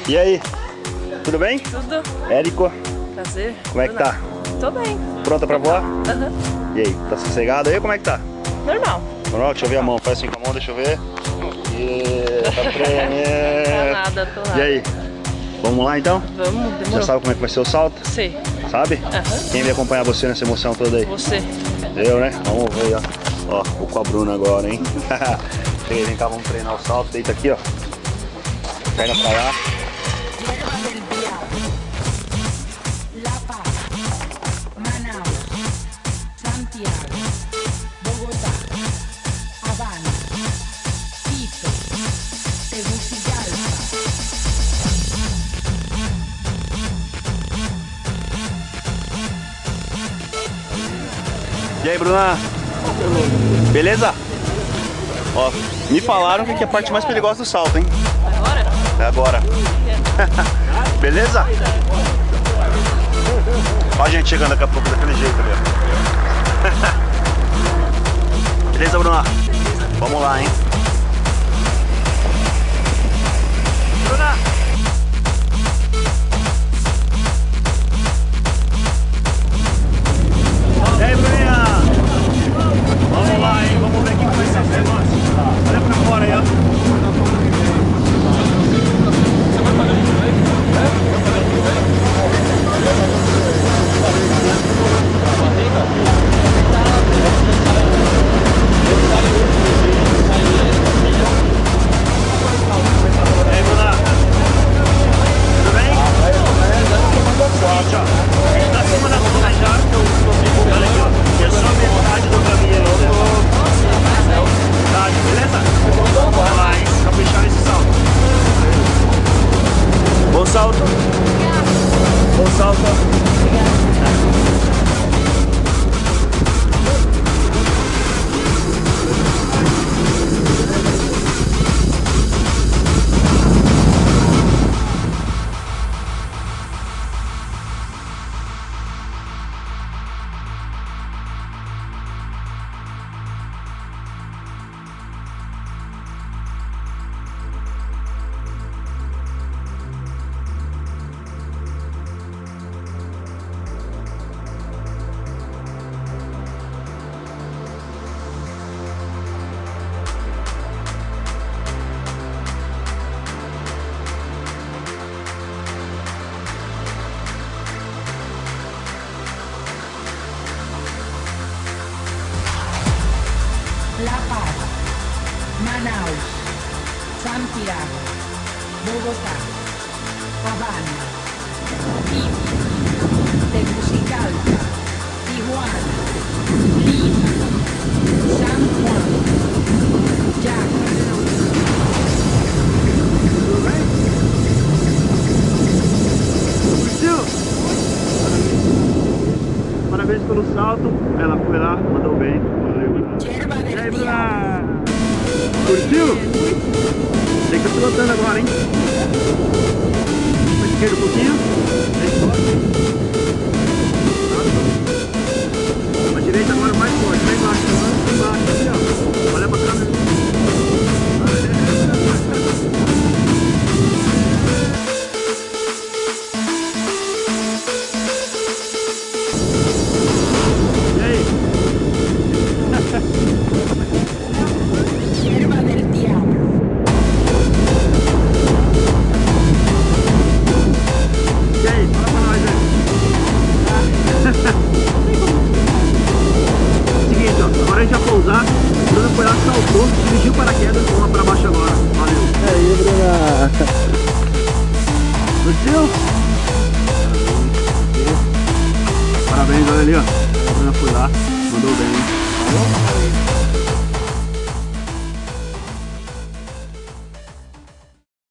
E aí? Tudo bem? Tudo. Érico? Prazer. Como é que tá? Tô bem. Pronta pra voar? Aham. E aí, tá sossegado aí? Como é que tá? Normal. Normal? Deixa eu ver a mão. Faz assim com a mão, deixa eu ver. Tá tremendo. Tô nada, tô nada. E aí? Vamos lá então? Vamos, demorou. Já sabe como é que vai ser o salto? Sei. Sabe? Aham. Quem vai acompanhar você nessa emoção toda aí? Você. Eu, né? Vamos ver, ó. Ó, vou com a Bruna agora, hein? Vem cá, vamos treinar o salto. Deita aqui, ó. Perna pra lá. La Paz, Manaus, Santiago, Bogotá, Habana, Quito, Tegucigalpa. E aí, Bruna? Beleza? Ó, me falaram que aqui é a parte mais perigosa do salto, hein? Agora? É agora. Beleza? Ó a gente chegando daqui a pouco daquele jeito ali, ó. Beleza, Bruna? Vamos lá, hein? Bruna! E aí, Bruninha? Vamos lá, hein? Vamos ver o que vai ser esse negócio. Olha pra fora aí, ó. Bom salto. Bom salto. La Paz, Manaus, Santiago, Bogotá, Habana, Quito, Tegucigalpa, Tijuana, Lima, San Juan, Yaca. Curtiu? Parabéns pelo salto. Ela foi lá, mandou bem. Valeu. Yerba E aí, del Bruna? Diablo. Curtiu? Tem que ir pilotando agora, hein? Pra esquerda um pouquinho. Pra direita agora mais forte. Lá embaixo, embaixo, assim, ó. Olha pra câmera. E aí? Yerba del Diablo. E aí? Fala pra nós aí. Seguinte, ó. Agora a gente vai pousar. O Bruno foi lá, saltou, dirigiu o paraquedas. Vamos lá pra baixo agora. Valeu. E aí, Bruna? Curtiu? Parabéns, olha ali, ó. A Bruna foi lá, mandou bem.